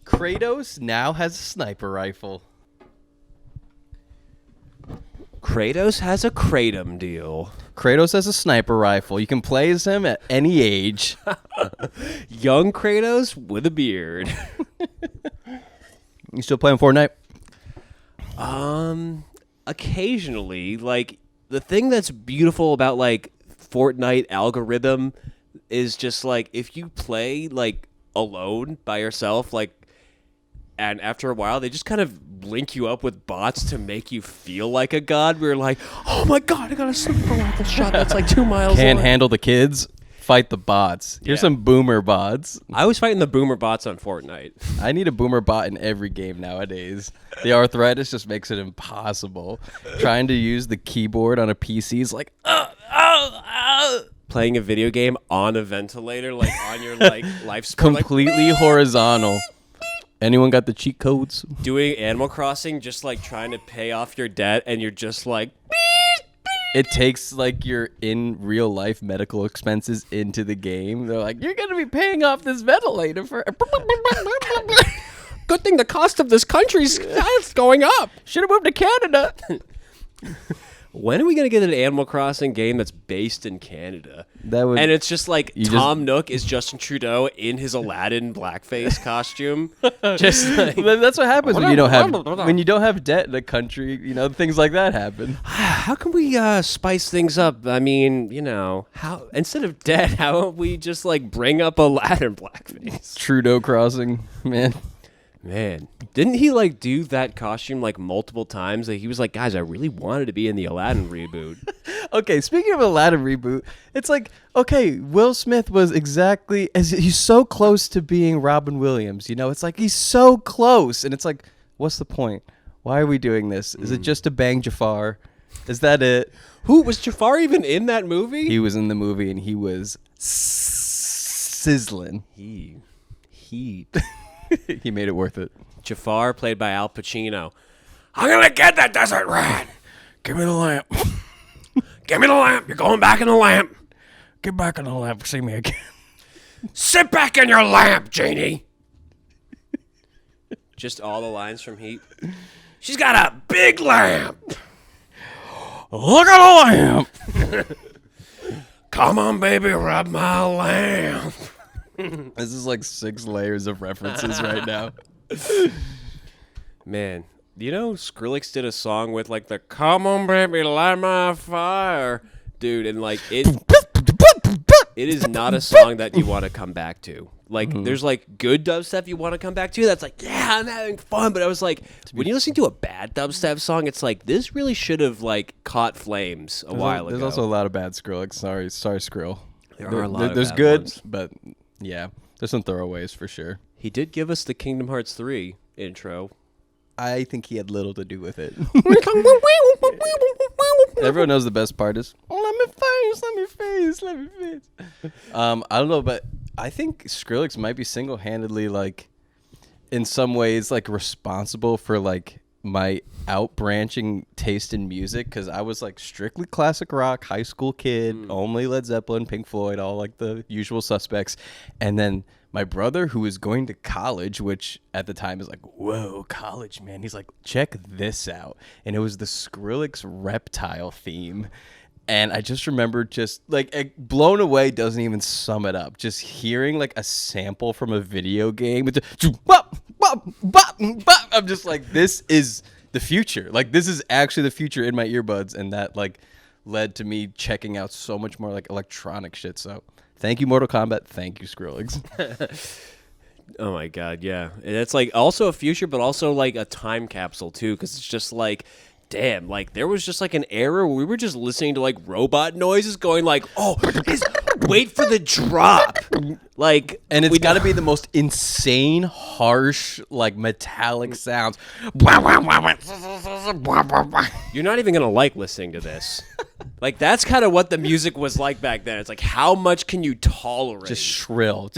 Kratos now has a sniper rifle. Kratos has a kratom deal. Kratos has a sniper rifle. You can play as him at any age. Young Kratos with a beard. You still playing Fortnite? Occasionally, like, the thing that's beautiful about, like, Fortnite algorithm is just, like, if you play, like, alone by yourself, like, and after a while, they just kind of link you up with bots to make you feel like a god. We're like, oh my god, I got a sniper rifle shot that's like 2 miles Can't away. handle the kids? Fight the bots. Here's some boomer bots. I was fighting the boomer bots on Fortnite. I need a boomer bot in every game nowadays. The arthritis just makes it impossible. Trying to use the keyboard on a PC is like, Playing a video game on a ventilator, like on your like life support, completely horizontal. Anyone got the cheat codes? Doing Animal Crossing, just like trying to pay off your debt, and you're just like, It takes like your in real life medical expenses into the game. They're like, you're gonna be paying off this ventilator for. good thing the cost of this country's going up. Should have moved to Canada. When are we gonna get an Animal Crossing game that's based in Canada? And it's just like Tom Nook is Justin Trudeau in his Aladdin blackface costume. Just like, that's what happens when you don't have debt in a country. You know, things like that happen. How can we spice things up? I mean, you know, how instead of debt, how about we just like bring up Aladdin blackface? Trudeau crossing, man. Man, didn't he like do that costume like multiple times? Like, he was like, guys, I really wanted to be in the Aladdin reboot. Okay, speaking of Aladdin reboot, it's like, okay, Will Smith was he's so close to being Robin Williams, you know? It's like he's so close, and it's like, what's the point? Why are we doing this? Is it just to bang Jafar? Is that it? Who was Jafar even in that movie? He was in the movie, and he was sizzling. He He made it worth it. Jafar, played by Al Pacino. I'm gonna get that desert rat. Give me the lamp. Give me the lamp. You're going back in the lamp. Get back in the lamp. See me again. Sit back in your lamp, Janie. Just all the lines from Heat. She's got a big lamp. Look at the lamp. Come on, baby, rub my lamp. This is like 6 layers of references right now. Man, you know Skrillex did a song with like the "Come on, baby, light my fire," dude, and like it is not a song that you want to come back to. Like, there's like good dubstep you want to come back to. That's like, yeah, I'm having fun. But I was like, when you listen to a bad dubstep song, it's like this really should have like caught flames a while ago. There's also a lot of bad Skrillex. Sorry, Skrill. There are a lot of There's bad good, ones. but yeah, there's some throwaways for sure. He did give us the Kingdom Hearts 3 intro. I think he had little to do with it. Everyone knows the best part is, let me face. I don't know, but I think Skrillex might be single-handedly, like, in some ways, like, responsible for, like, my out-branching taste in music, because I was, like, strictly classic rock, high school kid, only Led Zeppelin, Pink Floyd, all, like, the usual suspects, and then my brother, who was going to college, which at the time is like, whoa, college, man. He's like, check this out. And it was the Skrillex Reptile theme. And I just remember just, like, blown away doesn't even sum it up. Just hearing, like, a sample from a video game. With I'm just like, this is the future. Like, this is actually the future in my earbuds. And that, like, led to me checking out so much more, like, electronic shit. So thank you, Mortal Kombat. Thank you, Skrillex. Oh my god, yeah. And it's like also a future, but also like a time capsule too, because it's just like, damn, like there was just like an era where we were just listening to like robot noises going like, oh, wait for the drop. Like, and it's got to be the most insane, harsh, like metallic sounds. You're not even going to like listening to this. Like, that's kind of what the music was like back then. It's like, how much can you tolerate? Just shrill.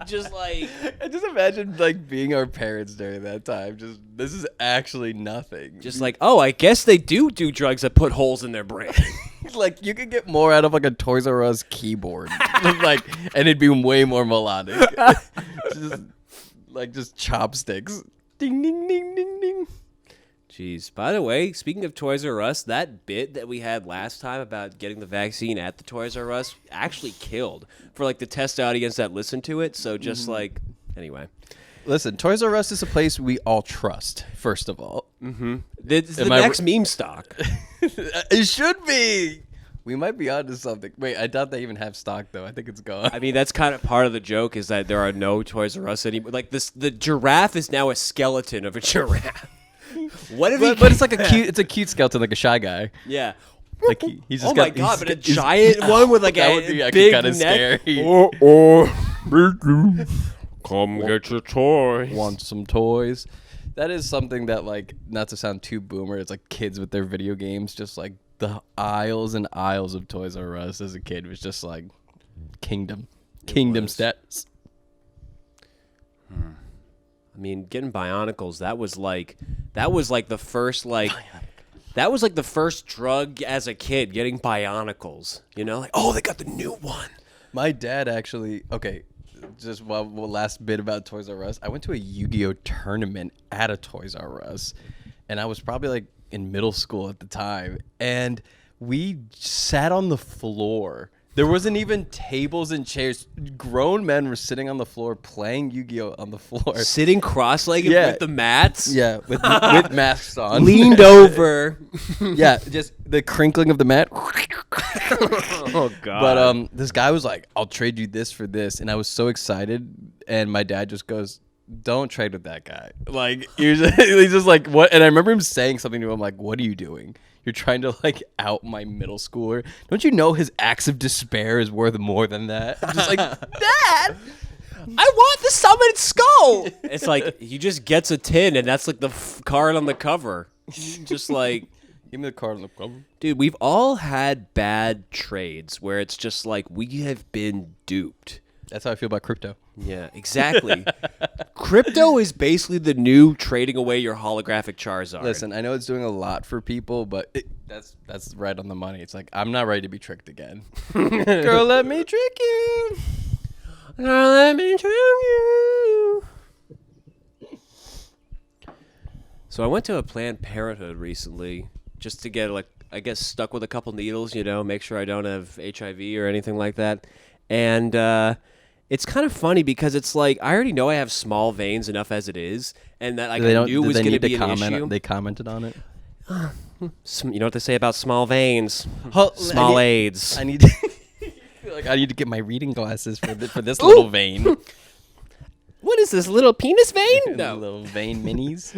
Just like, I just imagine like being our parents during that time. Just, this is actually nothing. Just like, oh, I guess they do drugs that put holes in their brain. Like you could get more out of like a Toys R Us keyboard, like, and it'd be way more melodic. just chopsticks. Ding ding ding ding ding. Jeez. By the way, speaking of Toys R Us, that bit that we had last time about getting the vaccine at the Toys R Us actually killed for like the test audience that listened to it. So just like, anyway. Listen, Toys R Us is a place we all trust, first of all. Mm-hmm. It's the next meme stock. It should be. We might be onto something. Wait, I doubt they even have stock, though. I think it's gone. I mean, that's kind of part of the joke is that there are no Toys R Us anymore. Like the giraffe is now a skeleton of a giraffe. What if but it's like a cute skeleton, like a Shy Guy. Yeah. Like he's just my God, but a giant one with like that a would be big kind of neck. scary. Come get your toys. Want some toys? That is something that, like, not to sound too boomer, it's like kids with their video games, just like the aisles and aisles of Toys R Us as a kid was just like kingdom status. I mean, getting Bionicles, that was like the first that was like the first drug as a kid, getting Bionicles. You know, like, oh, they got the new one. My dad actually, okay, just one last bit about Toys R Us. I went to a Yu-Gi-Oh tournament at a Toys R Us, and I was probably like in middle school at the time, and we sat on the floor. There wasn't even tables and chairs. Grown men were sitting on the floor playing Yu-Gi-Oh on the floor. Sitting cross-legged with the mats? Yeah, with masks on. Leaned over. Yeah, just the crinkling of the mat. Oh, God. But this guy was like, I'll trade you this for this. And I was so excited. And my dad just goes, don't trade with that guy. Like, he's just like, what? And I remember him saying something to him like, what are you doing? You're trying to, like, out my middle schooler. Don't you know his acts of despair is worth more than that? I'm just like, Dad, I want the summoned skull. It's like, he just gets a tin, and that's like the card on the cover. Just like, give me the card on the cover. Dude, we've all had bad trades where it's just like, we have been duped. That's how I feel about crypto. Yeah, exactly. Crypto is basically the new trading away your holographic Charizard. Listen, I know it's doing a lot for people, but that's right on the money. It's like, I'm not ready to be tricked again. Girl, let me trick you. Girl, let me trick you. So I went to a Planned Parenthood recently just to get, like, I guess, stuck with a couple needles, you know, make sure I don't have HIV or anything like that. And it's kind of funny because it's like, I already know I have small veins enough as it is, and that like, I knew was going to be an issue. They commented on it. You know what they say about small veins? Oh, Small AIDS. I need to get my reading glasses for this little vein. What is this, little penis vein? No. Little vein minis.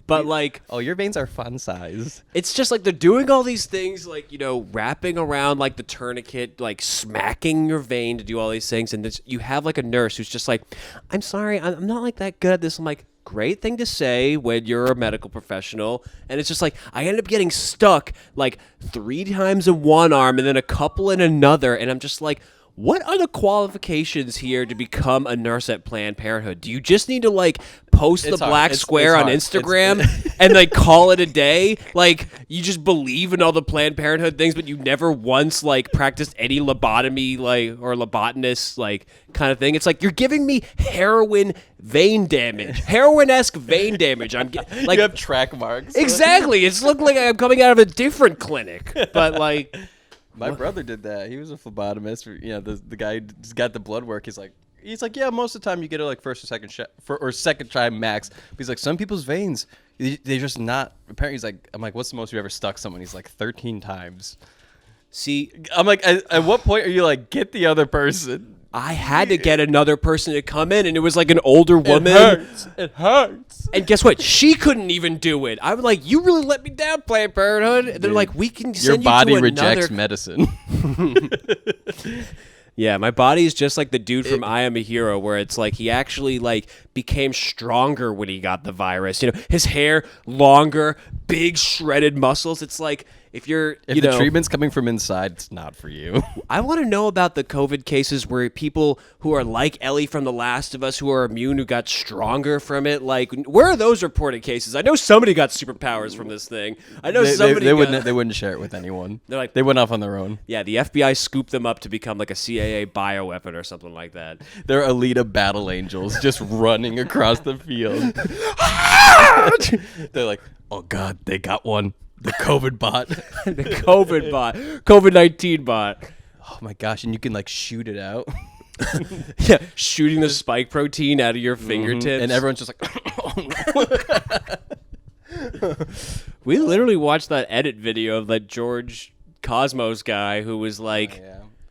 But like, oh, your veins are fun size. It's just like they're doing all these things, like, you know, wrapping around like the tourniquet, like smacking your vein to do all these things. And you have like a nurse who's just like, I'm sorry, I'm not like that good at this. I'm like, great thing to say when you're a medical professional. And it's just like, I ended up getting stuck like 3 times in one arm and then a couple in another. And I'm just like, what are the qualifications here to become a nurse at Planned Parenthood? Do you just need to, like, post the black square on Instagram and, like, call it a day? Like, you just believe in all the Planned Parenthood things, but you never once, like, practiced any lobotomy, like, or lobotomist, like, kind of thing. It's like, you're giving me heroin vein damage. Heroin-esque vein damage. I'm like, you have track marks. Exactly. It's looked like I'm coming out of a different clinic. But, like... My brother did that. He was a phlebotomist. You know, the guy who's got the blood work. He's like, yeah, most of the time you get it like first or second try max. But he's like, some people's veins, they're just not. Apparently, he's like, I'm like, what's the most you ever stuck someone? He's like, 13 times. See, I'm like, at what point are you like, get the other person? I had to get another person to come in, and it was like an older woman. It hurts. And guess what? She couldn't even do it. I was like, you really let me down, Planned Parenthood. And they're like, we can send you to another... Your body rejects medicine. Yeah, my body is just like the dude from I Am a Hero, where it's like he actually like became stronger when he got the virus. You know, his hair longer, big shredded muscles. It's like if you're, If the treatment's coming from inside, it's not for you. I want to know about the COVID cases where people who are like Ellie from The Last of Us, who are immune, who got stronger from it. Like, where are those reported cases? I know somebody got superpowers from this thing. I know somebody. They wouldn't share it with anyone. They're like, they went off on their own. Yeah, the FBI scooped them up to become like a CIA bioweapon or something like that. They're Alita battle angels just running across the field. They're like, oh God, they got one. The COVID bot. The COVID bot. COVID-19 bot. Oh my gosh, and you can like shoot it out. Yeah, shooting the spike protein out of your fingertips. And everyone's just like, oh no. We literally watched that edit video of that George Cosmos guy who was like...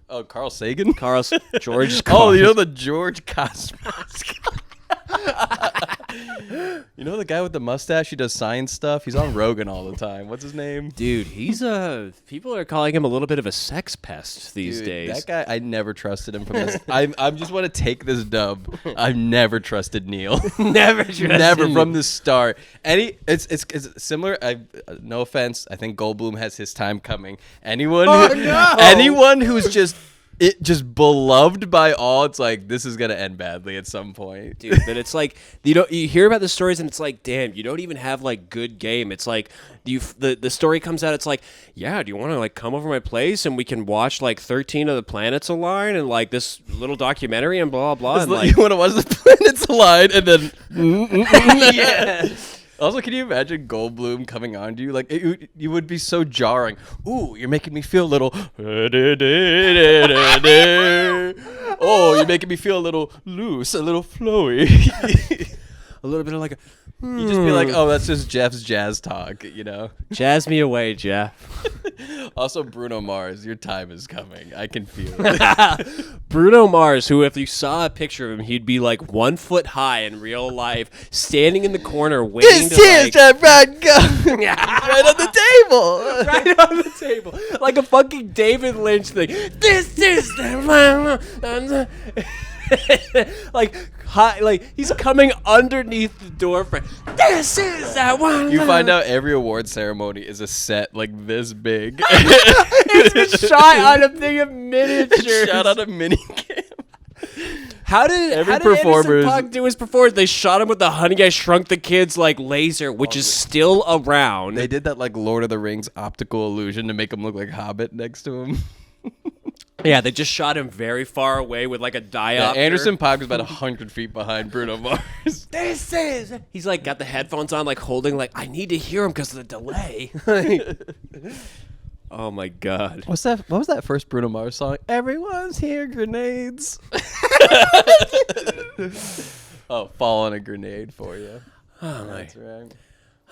Oh, Carl Sagan? George Cosmos. Oh, you know the George Cosmos guy? You know the guy with the mustache? He does science stuff. He's on Rogan all the time. What's his name? Dude, he's people are calling him a little bit of a sex pest these days. That guy, I never trusted him from this. I just want to take this dub. I've never trusted Neil. Never trusted Never from the start. It's similar. No offense. I think Goldblum has his time coming. Anyone who's just beloved by all, it's like this is gonna end badly at some point, dude. But it's like you hear about the stories and it's like, damn, you don't even have like good game. It's like the story comes out, it's like, yeah, do you want to like come over my place and we can watch like 13 of the planets align and like this little documentary and blah blah. And like, you want to watch the planets align and then yeah. Also, can you imagine Goldblum coming on to you? Like, you would be so jarring. Ooh, you're making me feel a little... Oh, you're making me feel a little loose, a little flowy. A little bit of like a... You just be like, oh, that's just Jeff's jazz talk, you know? Jazz me away, Jeff. Also, Bruno Mars, your time is coming. I can feel it. Bruno Mars, who if you saw a picture of him, he'd be like 1 foot high in real life, standing in the corner waiting to like... right on the table. Right on the table. Like a fucking David Lynch thing. This is the... like he's coming underneath the door frame. This is that one. You find out every award ceremony is a set like this big. It's shot on a thing of miniatures. Shot on a mini cam. How did Anderson Paak do his performance? They shot him with the Honey I Shrunk the Kids like laser, which is still around. They did that like Lord of the Rings optical illusion to make him look like Hobbit next to him. Yeah, they just shot him very far away with like a diopter. Yeah, Anderson Paak was about 100 feet behind Bruno Mars. This is... He's like got the headphones on, like holding, like, I need to hear him because of the delay. Oh my God. What was that first Bruno Mars song? Everyone's here, grenades. Oh, fall on a grenade for you. Oh, that's right.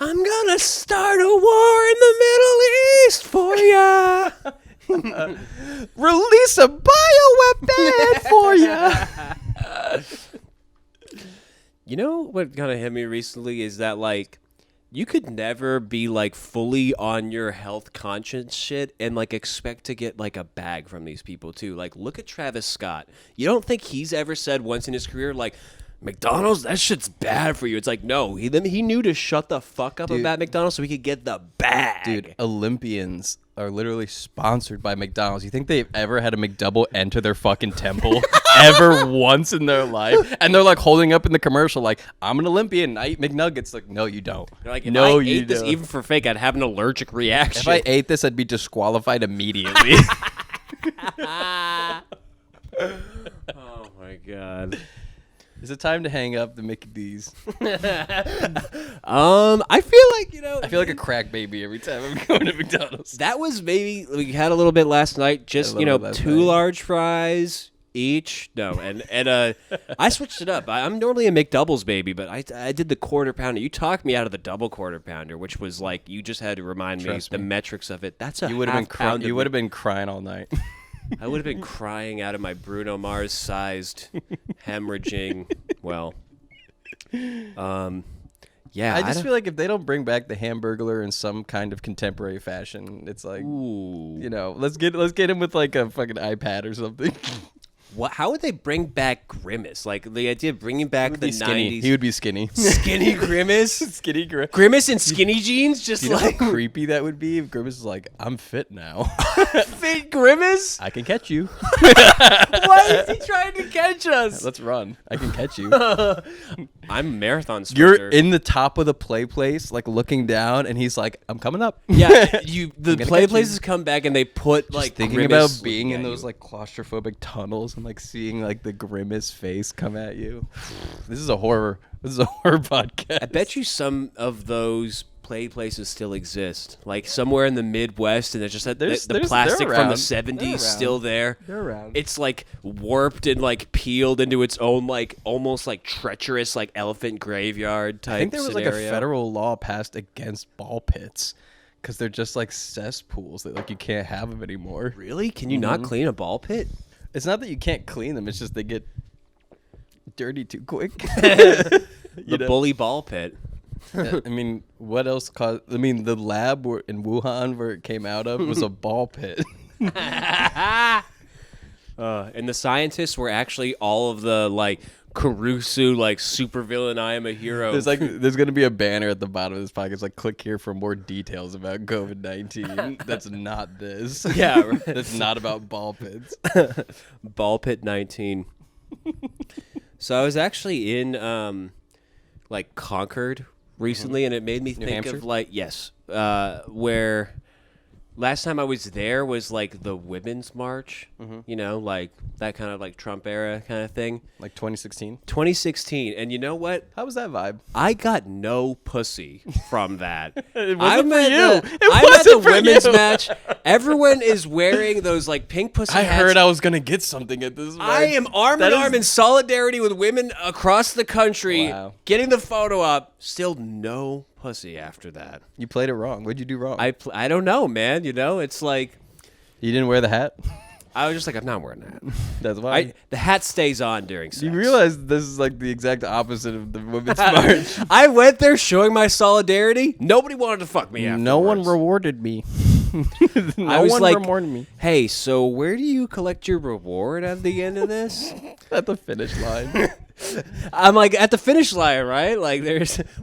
I'm gonna start a war in the Middle East for ya. Release a bioweapon for you. You know what kind of hit me recently is that like you could never be like fully on your health conscious shit and like expect to get like a bag from these people too. Like look at Travis Scott. You don't think he's ever said once in his career like McDonald's, that shit's bad for you. It's like, no, he knew to shut the fuck up about McDonald's so he could get the bag. Dude, Olympians are literally sponsored by McDonald's. You think they've ever had a McDouble enter their fucking temple ever once in their life? And they're like holding up in the commercial like, I'm an Olympian, I eat McNuggets. Like, no, you don't. They're like, if I ate this even for fake, I'd have an allergic reaction. If I ate this, I'd be disqualified immediately. Oh my God. Is it time to hang up the Mickey D's? I feel like, I feel like a crack baby every time I'm going to McDonald's. That was maybe, we had a little bit last night, just, two large fries each. No, and I switched it up. I'm normally a McDoubles baby, but I did the quarter pounder. You talked me out of the double quarter pounder, which was like, you just had to remind me the metrics of it. That's you would have been crying all night. I would have been crying out of my Bruno Mars sized hemorrhaging. Well, yeah. I just feel like if they don't bring back the Hamburglar in some kind of contemporary fashion, it's like, ooh. let's get him with like a fucking iPad or something. How would they bring back Grimace? Like the idea of bringing back the skinny. 90s. He would be skinny. Skinny Grimace? Skinny Grimace. Grimace in skinny jeans? Just You know like how creepy that would be if Grimace is like, I'm fit now. fit Grimace? I can catch you. Why is he trying to catch us? Let's run. I can catch you. I'm a marathon sprinter. You're in the top of the play place, like looking down, and he's like, I'm coming up. Yeah, the gonna play catch you. places come back and they put Just like thinking Grimace about being looking in at those you. like claustrophobic tunnels and like seeing like the Grimace face come at you. This is a horror podcast. I bet you some of those play places still exist, like somewhere in the Midwest, and there's just the plastic they're from the around. They're '70s around. still there. They're around. It's like warped and like peeled into its own like almost like treacherous like elephant graveyard type. I think there was scenario. like a federal law passed against ball pits because they're just like cesspools that like you can't have them anymore. Really? Can you not clean a ball pit? It's not that you can't clean them; it's just they get dirty too quick. The bully ball pit. I mean, what else caused? I mean, the lab in Wuhan where it came out of was a ball pit. And the scientists were actually all of the like Caruso like supervillain I am a hero. There's gonna be a banner at the bottom of this podcast like click here for more details about COVID-19. That's not this. Yeah, right. That's not about ball pits. Ball pit 19. So I was actually in like Concord recently, and it made me think Hampshire? of like where last time I was there was like the Women's March, you know, like that kind of like Trump era kind of thing. Like 2016. 2016, and you know what? How was that vibe? I got no pussy from that. It wasn't I'm for at you. the- It I'm at the wasn't for women's you. match. Everyone is wearing those like pink pussy I hats. heard I was gonna get something at this. I am arm in arm in solidarity with women across the country, Wow. getting the photo up. Still no pussy after that. You played it wrong. What'd you do wrong? I don't know, man. You know, it's like You didn't wear the hat. I was just like, I'm not wearing that. That's why. The hat stays on during sex. You realize this is like the exact opposite of the women's march. I went there showing my solidarity. Nobody wanted to fuck me afterwards. No one rewarded me. No I was one like, rewarded me hey, so where do you collect your reward at the end of this? at the finish line. I'm like, at the finish line, right? Like,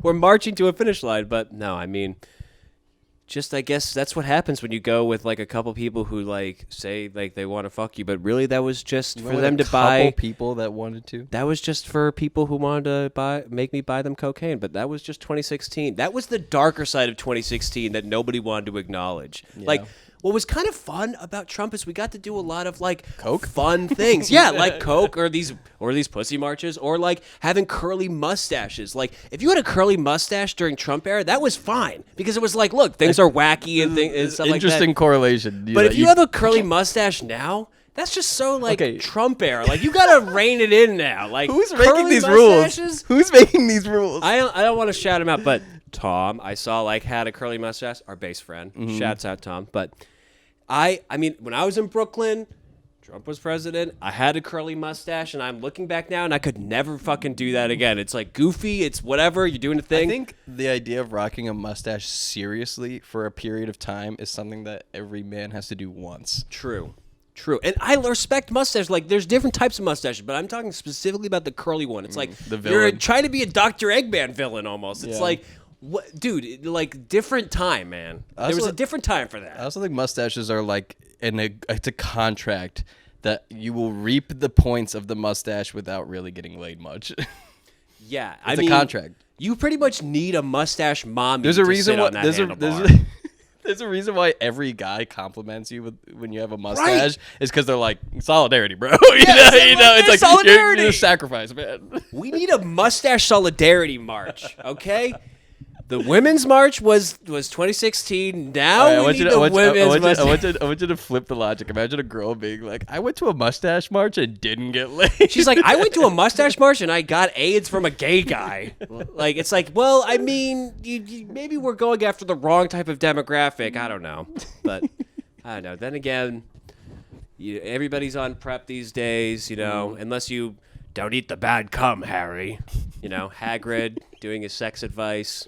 we're marching to a finish line. But no, I mean, just I guess that's what happens when you go with like a couple people who like say like they want to fuck you, but really that was just for them to buy. People that wanted to. That was just for people who wanted to make me buy them cocaine. But that was just 2016. That was the darker side of 2016 that nobody wanted to acknowledge. Yeah. Like, what was kind of fun about Trump is we got to do a lot of like Coke? fun things. Yeah, like Coke or these pussy marches or like having curly mustaches. Like if you had a curly mustache during Trump era, that was fine because it was like, look, things are wacky and things and stuff like that. Interesting correlation. But if you have a curly mustache now, that's just so like Okay. Trump era. Like you gotta rein it in now. Like who's curly making these mustaches? rules? Who's making these rules? I don't want to shout him out, but Tom, I saw like had a curly mustache. Our bass friend, shouts out Tom. But I mean, when I was in Brooklyn, Trump was president. I had a curly mustache, and I'm looking back now, and I could never fucking do that again. It's like goofy. It's whatever. You're doing a thing. I think the idea of rocking a mustache seriously for a period of time is something that every man has to do once. True. And I respect mustache. Like, there's different types of mustaches, but I'm talking specifically about the curly one. It's like the you're villain. trying to be a Dr. Eggman villain almost. It's Yeah. like, what, dude? Like, different time, man. There was Also- a different time for that. I also think mustaches are like it's a contract that you will reap the points of the mustache without really getting laid much. Yeah, It's a contract. You pretty much need a mustache mommy. There's a to reason sit why on that there's handlebar. there's a reason why every guy compliments you when you have a mustache is because they're like solidarity, bro. you know, it's like solidarity. you're a sacrifice, man. We need a mustache solidarity march, okay? The women's march was 2016. Now All right, we need the women's mustache. I want you to flip the logic. Imagine a girl being like, "I went to a mustache march and didn't get laid." She's like, I went to a mustache march and I got AIDS from a gay guy. Like, it's like, well, I mean, maybe we're going after the wrong type of demographic. I don't know. But, I don't know. Then again, everybody's on PrEP these days, you know, unless you don't eat the bad cum, Harry. You know, Hagrid doing his sex advice.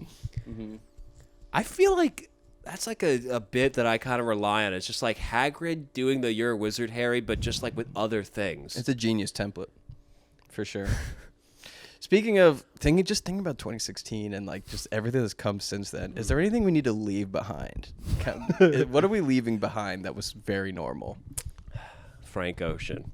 I feel like That's like a bit that I kind of rely on. It's just like Hagrid doing the "You're a Wizard, Harry," but just like with other things. It's a genius template, for sure. Speaking of thinking about 2016 and like just everything that's come since then, is there anything we need to leave behind? What are we leaving behind that was very normal? Frank Ocean.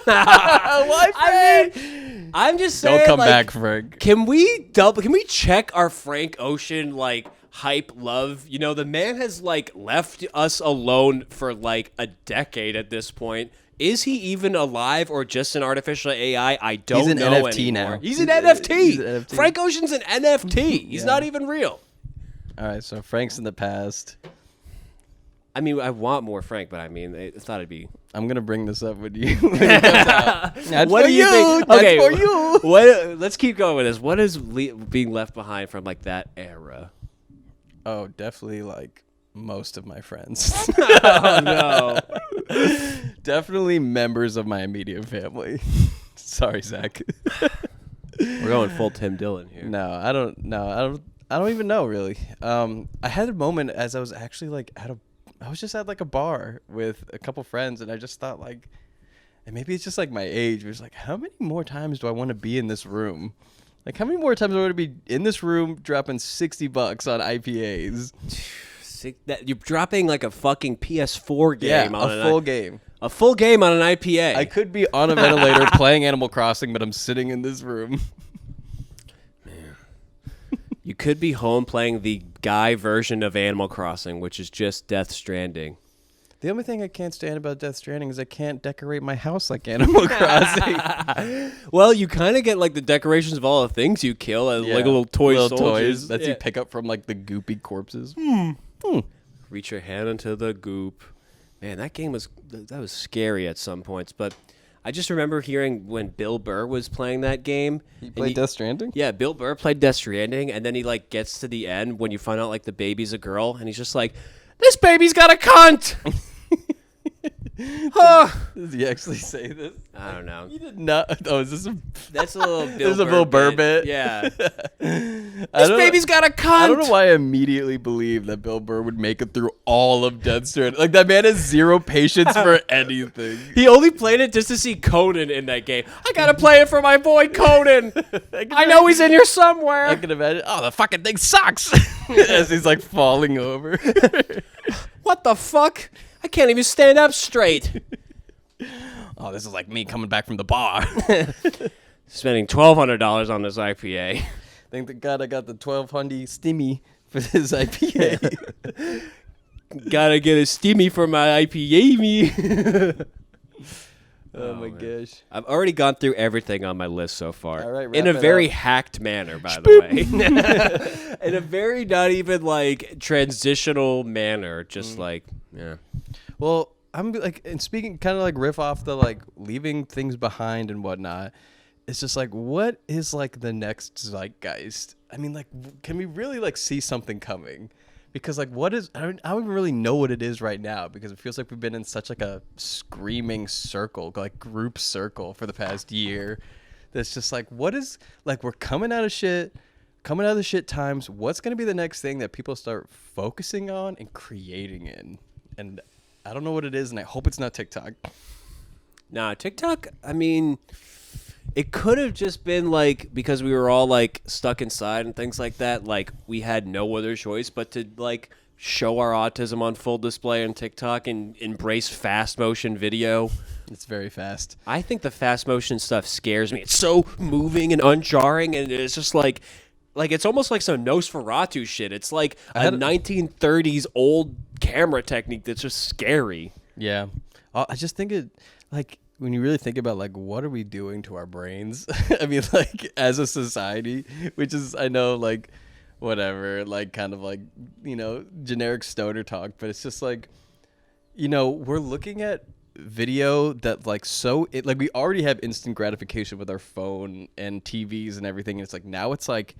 Why, Frank? I mean, I'm just saying. Don't come like, back, Frank. Can we check our Frank Ocean like hype love? You know, the man has like left us alone for like a decade at this point. Is he even alive or just an artificial AI? I don't know anymore. He's an NFT now. He's an NFT. He's an NFT. Frank Ocean's an NFT. He's Yeah. not even real. All right, so Frank's in the past. I mean, I want more Frank, but I mean, I thought it'd be. I'm gonna bring this up with you. When it comes out. That's What for do you think? That's Okay, for you. What? Let's keep going with this. What is being left behind from like that era? Oh, definitely like most of my friends. Oh no. Definitely members of my immediate family. Sorry, Zach. We're going full Tim Dillon here. No, I don't even know really. I had a moment as I was actually like I was just at like a bar with a couple friends, and I just thought like, and maybe it's just like my age. It was like, how many more times do I want to be in this room? Like, how many more times do I want to be in this room dropping $60 on IPAs? You're dropping like a fucking PS4 game Yeah, on a full game. A full game on an IPA. I could be on a ventilator playing Animal Crossing, but I'm sitting in this room. You could be home playing the guy version of Animal Crossing, which is just Death Stranding. The only thing I can't stand about Death Stranding is I can't decorate my house like Animal Crossing. Well, you kind of get like the decorations of all the things you kill as like little toy soldiers. Toys that you pick up from like the goopy corpses. Reach your hand into the goop. Man, that game was scary at some points, but I just remember hearing when Bill Burr was playing that game. You played Death Stranding? Yeah, Bill Burr played Death Stranding, and then he like gets to the end when you find out like the baby's a girl, and he's just like, "This baby's got a cunt." Does he actually say this? I don't know. He did not. Oh, is this a? That's a little Bill This is a Burr Bill Burr bit. Yeah. This baby's got a cunt. I don't know why I immediately believe that Bill Burr would make it through all of Death Stranding. Like, that man has zero patience for anything. He only played it just to see Conan in that game. I gotta play it for my boy Conan. I know he's in here somewhere. I can imagine. Oh, the fucking thing sucks. As he's like falling over. What the fuck? I can't even stand up straight. Oh, this is like me coming back from the bar. Spending $1,200 on this IPA. Thank the God I got the 1200 stimmy for this IPA. Gotta get a stimmy for my IPA, me. Oh my gosh. I've already gone through everything on my list so far. All right, in a wrap it very up. hacked manner, by the way. In a very not even like transitional manner. Just like, yeah. Well, I'm like, and speaking kind of like riff off the like leaving things behind and whatnot. It's just like, what is like the next zeitgeist? I mean, like, can we really like see something coming? Because like, what is? I don't even really know what it is right now, because it feels like we've been in such like a screaming circle, like group circle, for the past year. That's just like, what is like? We're coming out of the shit times. What's gonna be the next thing that people start focusing on and creating in? And I don't know what it is, and I hope it's not TikTok. Nah, TikTok, I mean, it could have just been like, because we were all like stuck inside and things like that, like we had no other choice but to like show our autism on full display on TikTok and embrace fast motion video. It's very fast. I think the fast motion stuff scares me. It's so moving and unjarring, and it's just like it's almost like some Nosferatu shit. It's like a 1930s old camera technique that's just scary. Yeah. I just think it, like, when you really think about, like, what are we doing to our brains? I mean, like, as a society, which is, I know, like, whatever, like, kind of like, you know, generic stoner talk, but it's just like, you know, we're looking at video that, like, like, we already have instant gratification with our phone and TVs and everything, and it's like, now it's like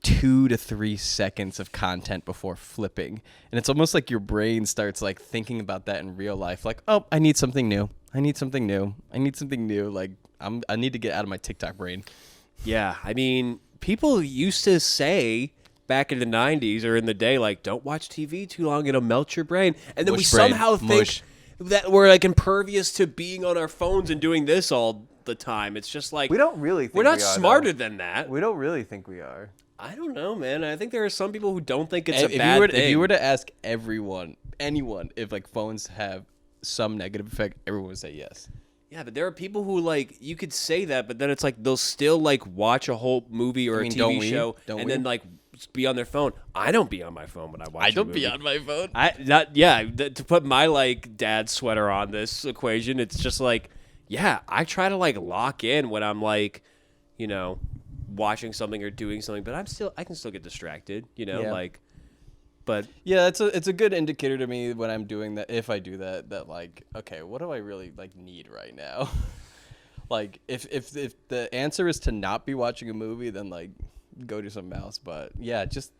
2 to 3 seconds of content before flipping, and it's almost like your brain starts like thinking about that in real life, like, oh, I need something new, like I need to get out of my TikTok brain. Yeah, I mean, people used to say back in the 90s or in the day, like, don't watch TV too long, it'll melt your brain. And then we Mush brain. somehow think that we're like impervious to being on our phones and doing this all the time. It's just like We don't really think we're not we are, smarter though. than that. We don't really think we are. I don't know, man. I think there are some people who don't think it's a If bad thing. If you were to ask anyone, if like phones have some negative effect, everyone would say yes. Yeah, but there are people who like you could say that, but then it's like they'll still like watch a whole movie or a TV show and then like be on their phone. I don't be on my phone when I watch. I don't a movie. be on my phone. To put my like dad sweater on this equation, it's just like I try to like lock in when I'm like, you know, watching something or doing something, but I can still get distracted, you know, like. But yeah, it's a good indicator to me when I'm doing that. If I do that like, okay, what do I really like need right now? Like, if the answer is to not be watching a movie, then like go do something else. But yeah, just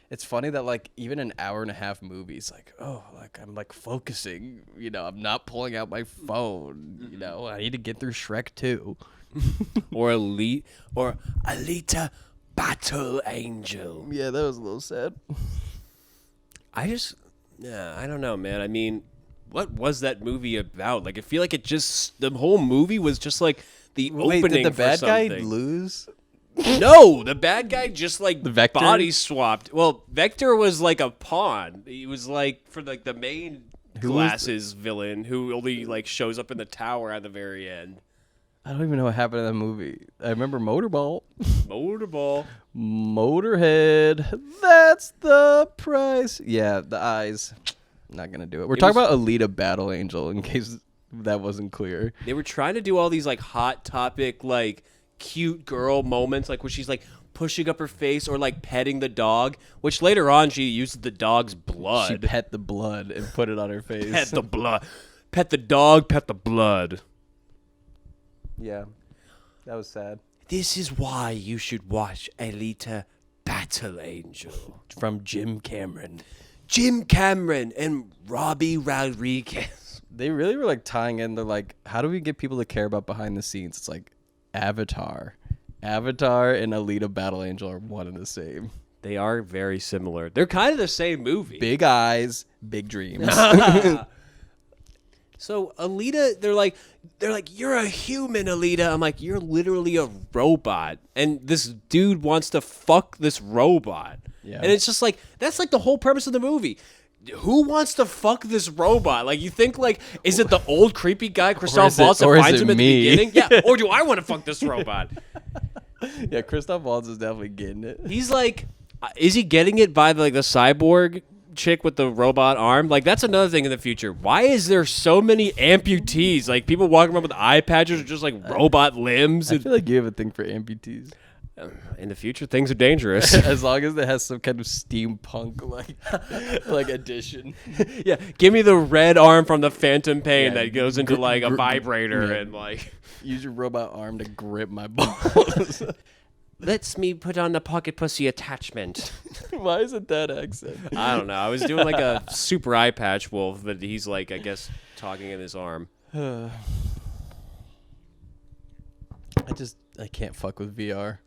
it's funny that like even an hour and a half movie is like, oh, like I'm like focusing. You know, I'm not pulling out my phone. You know, I need to get through Shrek 2. or Alita Battle Angel. Yeah, that was a little sad. I don't know, man. I mean, what was that movie about? Like, I feel like the whole movie was just like the Wait, opening did the bad for guy something. lose? No, the bad guy just like The Vector? body swapped. Well, Vector was like a pawn. He was like for like the main glasses villain who only like shows up in the tower at the very end. I don't even know what happened in that movie. I remember Motorball. Motorball. Motorhead. That's the price. Yeah, the eyes. Not going to do it. We're talking about Alita Battle Angel in case that wasn't clear. They were trying to do all these like hot topic, like cute girl moments, like where she's like pushing up her face or like petting the dog, which later on she uses the dog's blood. She pet the blood and put it on her face. Pet the blood. Pet the dog, pet the blood. Yeah, that was sad. This is why you should watch Alita Battle Angel. From Jim Cameron. Jim Cameron and Robbie Rodriguez. They really were like tying in. They're like, how do we get people to care about behind the scenes? It's like Avatar. Avatar and Alita Battle Angel are one and the same. They are very similar. They're kind of the same movie. Big eyes, big dreams. So Alita, they're like, you're a human, Alita. I'm like, you're literally a robot, and this dude wants to fuck this robot. Yeah. And it's just like that's like the whole premise of the movie. Who wants to fuck this robot? Like, you think like, is it the old creepy guy Christoph Waltz that finds him at the beginning? Yeah. Or do I want to fuck this robot? Yeah, Christoph Waltz is definitely getting it. He's like, is he getting it by the cyborg chick with the robot arm? Like, that's another thing in the future. Why is there so many amputees? Like, people walking around with eye patches or just like robot limbs. I feel like you have a thing for amputees. In the future, things are dangerous. As long as it has some kind of steampunk like addition. Yeah, give me the red arm from the Phantom Pain Yeah, that goes into like a vibrator and like use your robot arm to grip my balls. lets me put on the pocket pussy attachment. Why is it that accent? I don't know. I was doing like a super eye patch wolf, but he's like, I guess, talking in his arm. I can't fuck with VR.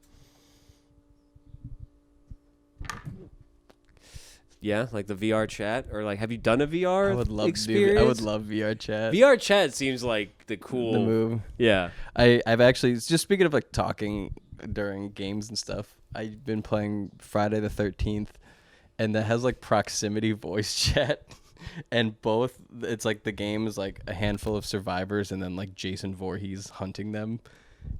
Yeah, like the VR chat, or like, have you done a VR I would love experience? I would love VR chat. VR chat seems like the cool The move. Yeah. I've actually, just speaking of like talking during games and stuff, I've been playing Friday the 13th, and that has like proximity voice chat. And both, it's like the game is like a handful of survivors and then like Jason Voorhees hunting them.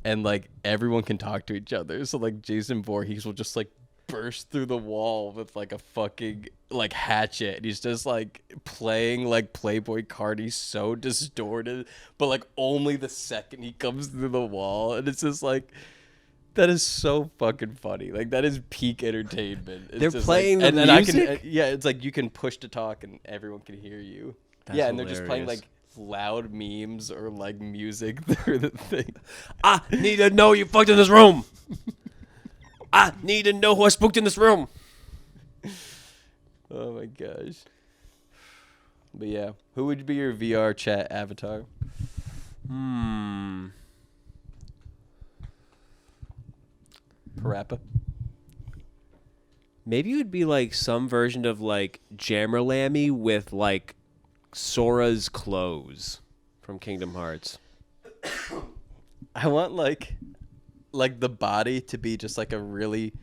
And like everyone can talk to each other. So like Jason Voorhees will just like burst through the wall with like a fucking like hatchet. And he's just like playing like Playboy Cardi so distorted, but like only the second he comes through the wall. And it's just like, that is so fucking funny. Like, that is peak entertainment. It's They're just playing like, the and music? I can, yeah, it's like you can push to talk and everyone can hear you. That's yeah, and they're just playing hilarious. like loud memes or like music through the thing. I need to know you fucked in this room. I need to know who I spooked in this room. Oh my gosh. But yeah, who would be your VR chat avatar? Parappa. Maybe it would be like some version of like Jammerlammy with like Sora's clothes from Kingdom Hearts. I want like the body to be just like a really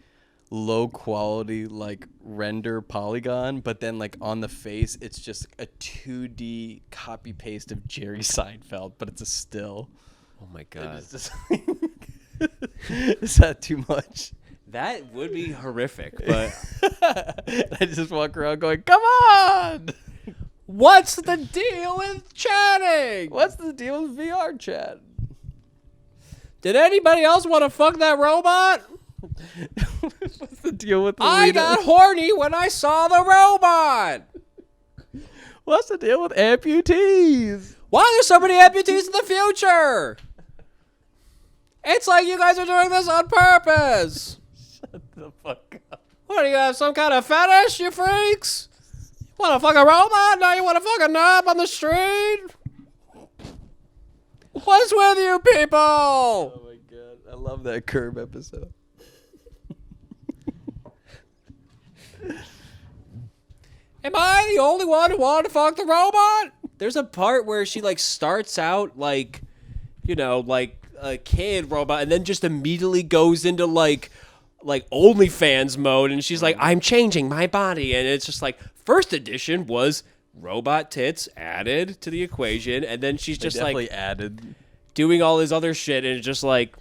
low quality like render polygon, but then like on the face it's just a 2D copy paste of Jerry Seinfeld, but it's a still. Oh my god. It's just is that too much? That would be horrific, but I just walk around going, "Come on! what's the deal with chatting? What's the deal with VR chat?" Did anybody else want to fuck that robot? What's the deal with the I got horny when I saw the robot. What's the deal with amputees? Why are there so many amputees in the future? It's like you guys are doing this on purpose. Shut the fuck up. What, do you have some kind of fetish, you freaks? Want to fuck a robot? Now you want to fuck a knob on the street? What's with you people? Oh my god. I love that Curb episode. Am I the only one who wanted to fuck the robot? There's a part where she like starts out like, you know, like a kid robot and then just immediately goes into like OnlyFans mode and she's like, I'm changing my body. And it's just like, first edition was robot tits added to the equation. And then she's just like added doing all this other shit. And it's just like,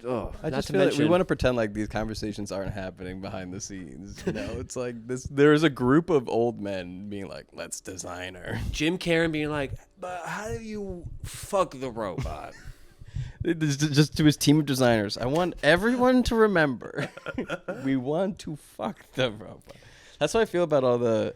oh, I just feel like we want to pretend like these conversations aren't happening behind the scenes. You know, it's like this. There's a group of old men being like, "Let's design her." Jim Carrey being like, but how do you fuck the robot? Just to his team of designers, I want everyone to remember, we want to fuck the robot. That's how I feel about all the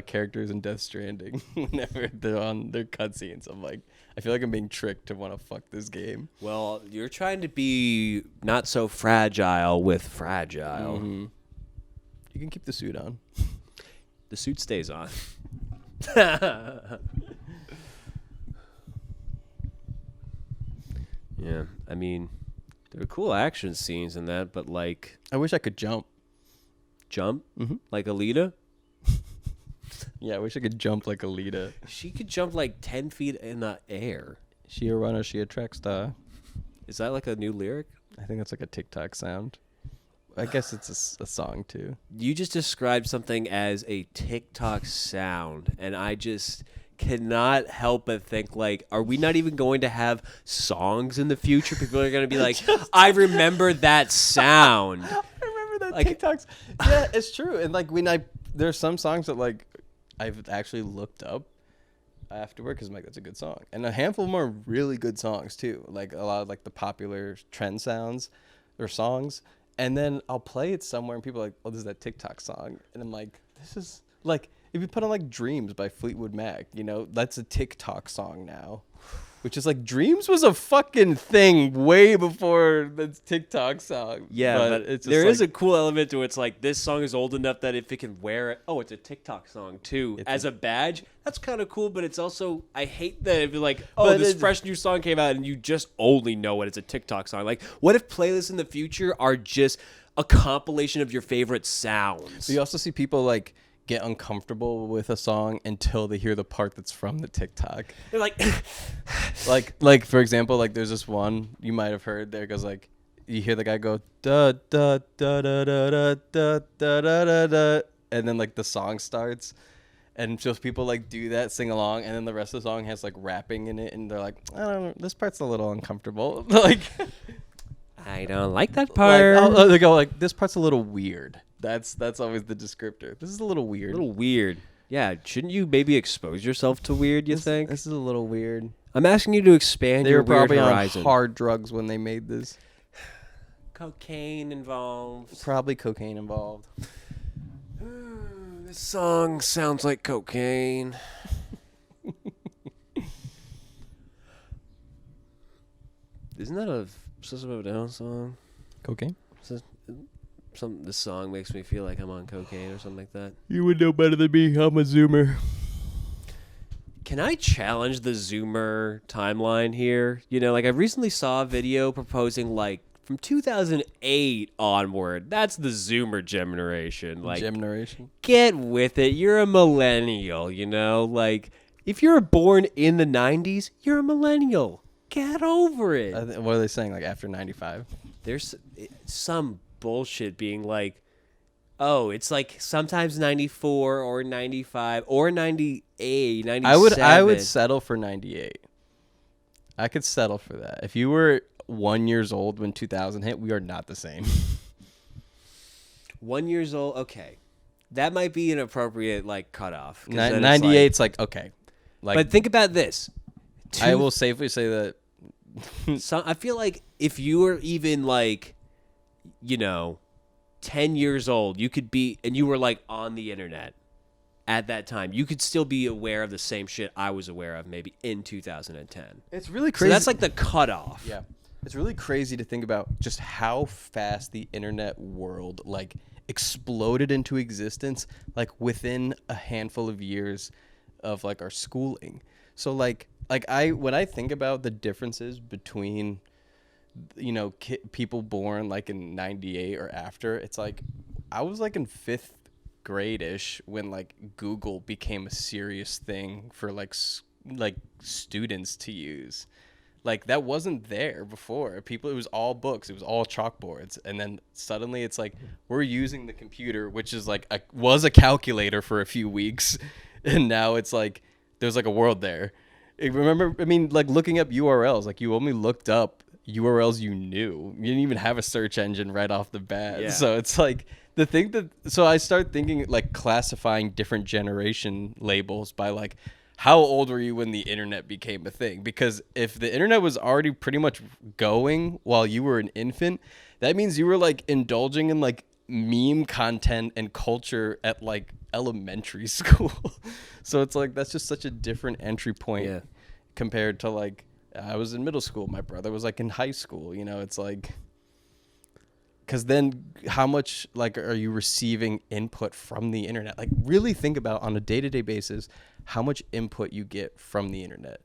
characters in Death Stranding. Whenever they're on their cutscenes, I'm like, I feel like I'm being tricked to want to fuck this game. Well, you're trying to be not so fragile with fragile. Mm-hmm. You can keep the suit on. The suit stays on. Yeah, I mean, there were cool action scenes in that, but like... I wish I could jump. Jump? Mm-hmm. Like Alita? Yeah, I wish I could jump like Alita. She could jump like 10 feet in the air. She a runner, she a track star. Is that like a new lyric? I think that's like a TikTok sound. I guess it's a song too. You just described something as a TikTok sound, and I just cannot help but think, like, are we not even going to have songs in the future? People are going to be like, I remember that sound. I remember that like, TikToks. Yeah, it's true. And like there's some songs that like I've actually looked up afterward because I'm like, that's a good song. And a handful more really good songs too. Like a lot of like the popular trend sounds or songs. And then I'll play it somewhere and people are like, oh, this is that TikTok song. And I'm like, this is like, if you put on like Dreams by Fleetwood Mac, you know, that's a TikTok song now. Which is like, Dreams was a fucking thing way before the TikTok song. Yeah, but it's there is a cool element to it. It's like, this song is old enough that if it can wear it, oh, it's a TikTok song too. As a badge, that's kind of cool, but it's also, I hate that if you're like, oh, this fresh new song came out and you just only know it. It's a TikTok song. Like, what if playlists in the future are just a compilation of your favorite sounds? You also see people like get uncomfortable with a song until they hear the part that's from the TikTok. They're like, like for example, like there's this one you might have heard. There goes like, you hear the guy go da da da da da da da da da da, and then like the song starts, and just people like do that, sing along, and then the rest of the song has like rapping in it, and they're like, I don't know, this part's a little uncomfortable. Like, I don't like that part. Like, they go like, this part's a little weird. That's always the descriptor. This is a little weird. A little weird. Yeah, shouldn't you maybe expose yourself to weird, you think? This is a little weird. I'm asking you to expand your weird horizon. They were probably on hard drugs when they made this. Cocaine involved. Probably cocaine involved. This song sounds like cocaine. Isn't that a System of a Down song? Cocaine? This song makes me feel like I'm on cocaine or something like that. You would know better than me. I'm a Zoomer. Can I challenge the Zoomer timeline here? You know, like I recently saw a video proposing like from 2008 onward, that's the Zoomer generation. Like, Generation. get with it. You're a millennial, you know? Like, if you're born in the 90s, you're a millennial. Get over it. What are they saying? Like after 95? There's some bullshit being like, oh, it's like sometimes 94 or 95 or 98, 97. I would settle for 98. I could settle for that. If you were 1 year old when 2000 hit, we are not the same. 1 year old, okay. That might be an appropriate like cutoff. 98's like okay. Like, but think about this. I will safely say that. I feel like if you were even like, 10 years old, you could be, and you were like on the internet at that time, you could still be aware of the same shit I was aware of maybe in 2010. It's really crazy. So that's like the cutoff. Yeah. It's really crazy to think about just how fast the internet world like exploded into existence like within a handful of years of like our schooling. So like when I think about the differences between people born like in 98 or after, it's like I was like in 5th grade-ish when like Google became a serious thing for like students to use. Like that wasn't there before. It was all books, it was all chalkboards, and then suddenly it's like we're using the computer, which is like was a calculator for a few weeks, and now it's like there's like a world there. Like looking up URLs, like you only looked up URLs you knew. You didn't even have a search engine right off the bat. Yeah. So it's like so I start thinking like classifying different generation labels by like how old were you when the internet became a thing? Because if the internet was already pretty much going while you were an infant, that means you were like indulging in like meme content and culture at like elementary school. So it's like that's just such a different entry point compared to like I was in middle school, my brother was like in high school, it's like because then how much like are you receiving input from the internet? Like really think about on a day-to-day basis how much input you get from the internet.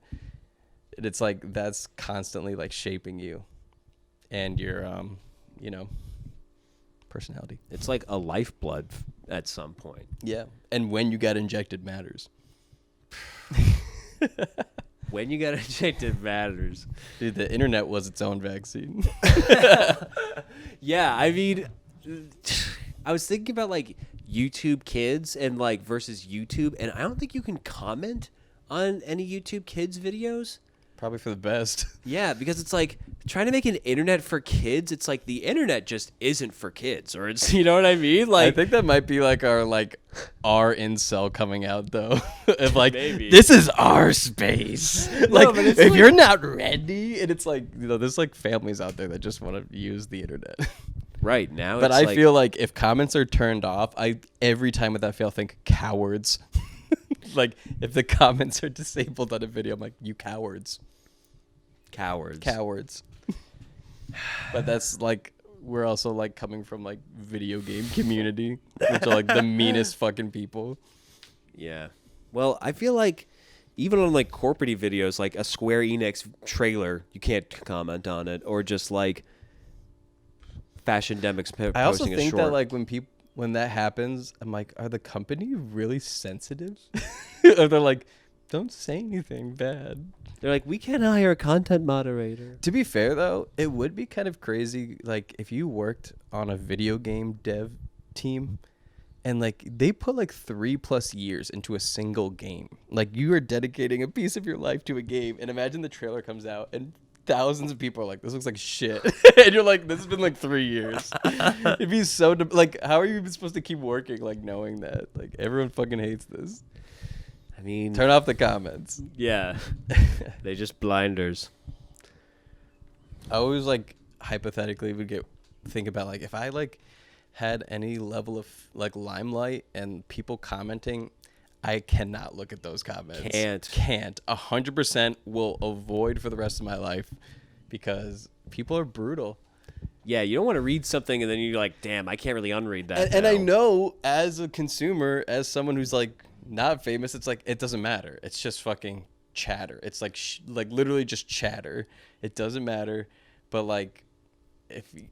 And it's like that's constantly like shaping you and your personality. It's like a lifeblood at some point. Yeah. And when you got injected matters. When you got injected matters. Dude, the internet was its own vaccine. Yeah, I mean, I was thinking about like YouTube Kids and like versus YouTube, and I don't think you can comment on any YouTube Kids videos. Probably for the best. Yeah, because it's like trying to make an internet for kids. It's like the internet just isn't for kids, or it's you know what I mean. Like I think that might be like our incel coming out though. Of like Maybe. This is our space. Like but it's if like- you're not ready, and it's like there's like families out there that just want to use the internet. right now. But it's I like, feel like if comments are turned off, I every time without fail think cowards. Like if the comments are disabled on a video, I'm like you cowards. Cowards. But that's like we're also like coming from like video game community, which are like the meanest fucking people. Yeah. Well, I feel like even on like corporate videos, like a Square Enix trailer, you can't comment on it, or just like Fashion Demics posting I also a think short. that like when that happens, I'm like, are the company really sensitive? Or they're like, don't say anything bad. They're like, we can't hire a content moderator. To be fair, though, it would be kind of crazy, like, if you worked on a video game dev team and, like, they put, like, 3+ years into a single game. Like, you are dedicating a piece of your life to a game, and imagine the trailer comes out, and thousands of people are like, this looks like shit. And you're like, this has been, like, 3 years. It'd be so, like, how are you even supposed to keep working, like, knowing that? Like, everyone fucking hates this. I mean, Turn off the comments. yeah, they just blinders. I always like hypothetically would think about like if I like had any level of like limelight and people commenting, I cannot look at those comments. Can't 100% will avoid for the rest of my life because people are brutal. Yeah, you don't want to read something and then you're like, damn, I can't really unread that. And I now. know as a consumer, as someone who's like not famous, it's like it doesn't matter. It's just fucking chatter. It's like like literally just chatter. It doesn't matter. But like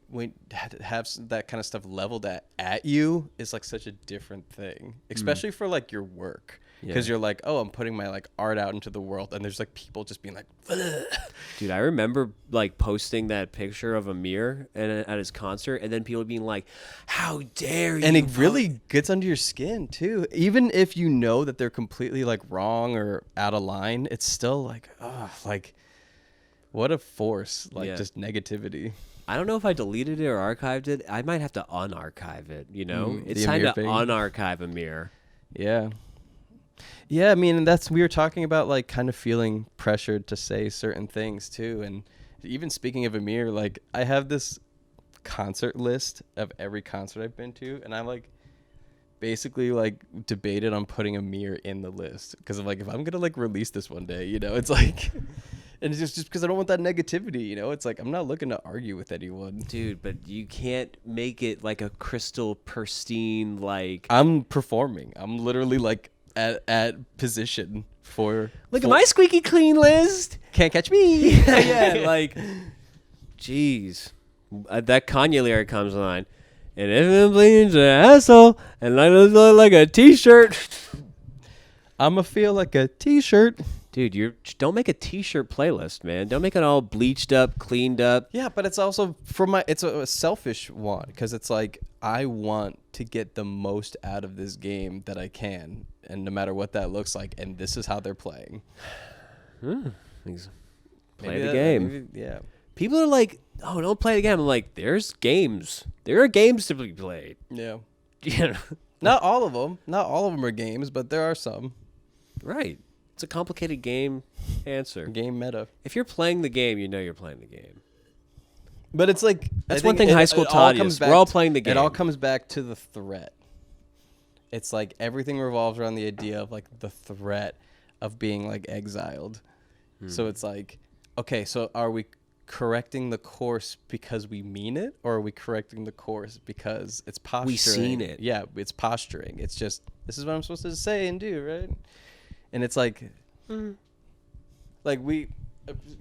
when have that kind of stuff leveled at you is like such a different thing, especially for like your work. Because you're like, oh, I'm putting my like art out into the world, and there's like people just being like, ugh. Dude, I remember like posting that picture of Amir at his concert, and then people being like, "How dare you!" And it really gets under your skin too. Even if you know that they're completely like wrong or out of line, it's still like, oh, like what a force, like just negativity. I don't know if I deleted it or archived it. I might have to unarchive it. You know, it's time Amir to thing. unarchive Amir. Yeah. Yeah, I mean, we were talking about like kind of feeling pressured to say certain things too. And even speaking of Amir, like I have this concert list of every concert I've been to, and I like basically like debated on putting Amir in the list because I'm like, if I'm gonna like release this one day, you know, it's like, and it's just because I don't want that negativity, you know. It's like I'm not looking to argue with anyone, dude. But you can't make it like a crystal pristine. Like I'm performing. I'm literally like at position for. Look at my squeaky clean list. Can't catch me. Yeah, like, jeez, that Kanye lyric comes on. And if it bleeds an asshole, and I look like a t-shirt, I'ma feel like a t-shirt. Dude, don't make a t-shirt playlist, man. Don't make it all bleached up, cleaned up. Yeah, but it's also it's a selfish one because it's like I want to get the most out of this game that I can, and no matter what that looks like, and this is how they're playing. Play the game. Yeah. People are like, "Oh, don't play the game." I'm like, "There's games. There are games to be played." Yeah. You know? Not all of them. Not all of them are games, but there are some. Right. It's a complicated game answer. Game meta. If you're playing the game, you know you're playing the game. But it's like that's one thing high school taught us. We're all playing the game. It all comes back to the threat. It's like everything revolves around the idea of like the threat of being like exiled. So it's like, okay, so are we correcting the course because we mean it, or are we correcting the course because it's posturing? We seen it. Yeah, it's posturing. It's just, this is what I'm supposed to say and do, right? And it's like, like we,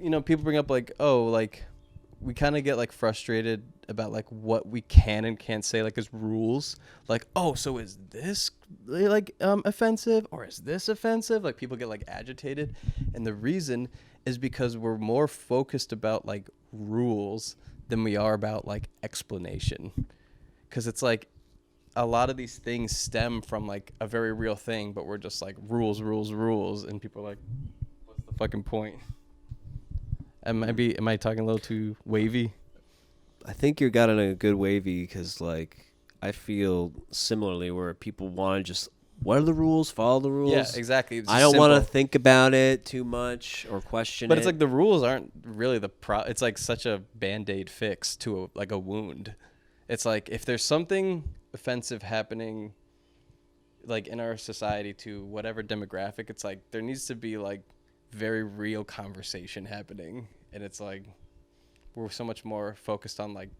you know, people bring up like, oh, like we kind of get like frustrated about like what we can and can't say like as rules. Like, oh, so is this like offensive or is this offensive? Like people get like agitated, and the reason is because we're more focused about like rules than we are about like explanation. Because it's like a lot of these things stem from like a very real thing, but we're just like rules, and people are like, what's the fucking point? Am I talking a little too wavy? I think you're got in a good wavy because like I feel similarly where people want to just, what are the rules? Follow the rules. Yeah, exactly. I don't want to think about it too much or question it. But it's like the rules aren't really it's like such a Band-Aid fix to like a wound. It's like if there's something offensive happening like in our society to whatever demographic, it's like there needs to be like very real conversation happening. And it's like we're so much more focused on like,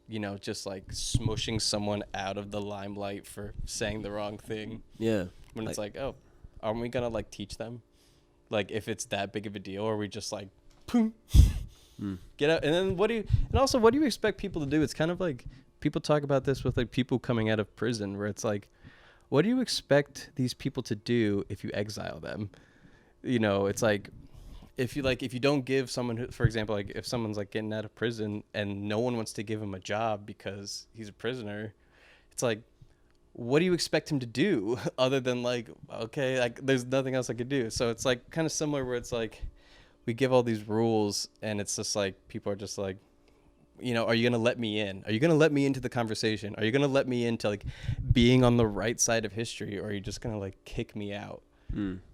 you know, just like smushing someone out of the limelight for saying the wrong thing. Yeah. When it's like, oh, aren't we gonna like teach them? Like if it's that big of a deal, or are we just like, boom, get out? And then what do you expect people to do? It's kind of like people talk about this with like people coming out of prison, where it's like, what do you expect these people to do if you exile them? You know, it's like if you don't give someone who, for example, like if someone's like getting out of prison and no one wants to give him a job because he's a prisoner, it's like, what do you expect him to do other than like, okay, like there's nothing else I could do. So it's like kind of similar where it's like we give all these rules and it's just like people are just like, you know, are you going to let me in? Are you going to let me into the conversation? Are you going to let me into like being on the right side of history, or are you just going to like kick me out?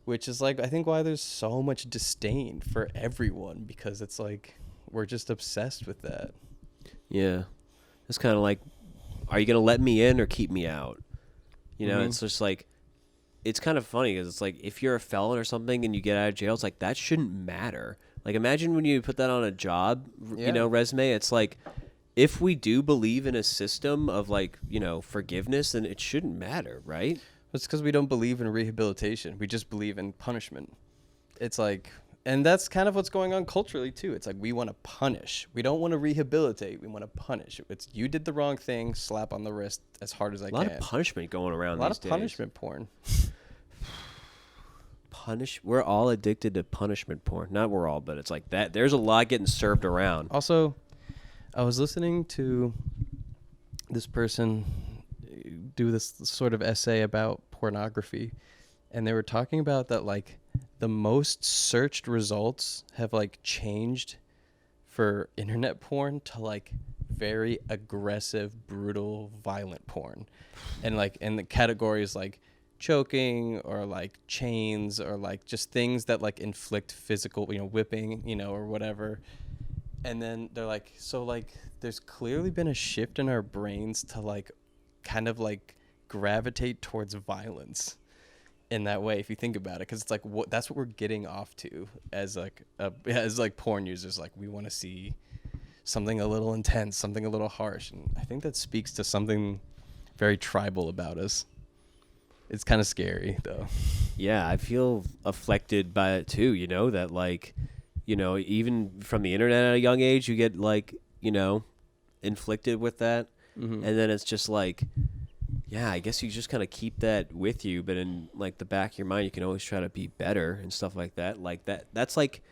Which is like, I think why there's so much disdain for everyone, because it's like we're just obsessed with that. Yeah. It's kind of like, are you going to let me in or keep me out? You know, it's just like, it's kind of funny because it's like if you're a felon or something and you get out of jail, it's like that shouldn't matter. Like imagine when you put that on a job, you know, resume, it's like if we do believe in a system of like, you know, forgiveness, then it shouldn't matter, right? It's because we don't believe in rehabilitation. We just believe in punishment. It's like And that's kind of what's going on culturally too. It's like we want to punish. We don't want to rehabilitate. We want to punish. It's you did the wrong thing, slap on the wrist as hard as I can. A lot of punishment going around A lot these of days. punishment porn. We're all addicted to punishment porn. Not we're all, but it's like that. There's a lot getting served around. Also, I was listening to this person do this sort of essay about pornography, and they were talking about that like the most searched results have like changed for internet porn to like very aggressive, brutal, violent porn. And like in the categories like choking or like chains or like just things that like inflict physical, whipping, or whatever. And then they're like, so like there's clearly been a shift in our brains to like kind of like gravitate towards violence in that way, if you think about it, because it's like that's what we're getting off to as like porn users. Like we want to see something a little intense, something a little harsh, and I think that speaks to something very tribal about us. It's kind of scary though. Yeah, I feel afflicted by it too. That like, even from the internet at a young age, you get like, inflicted with that, and then it's just like. Yeah, I guess you just kind of keep that with you, but in like the back of your mind, you can always try to be better and stuff like that. Like that's like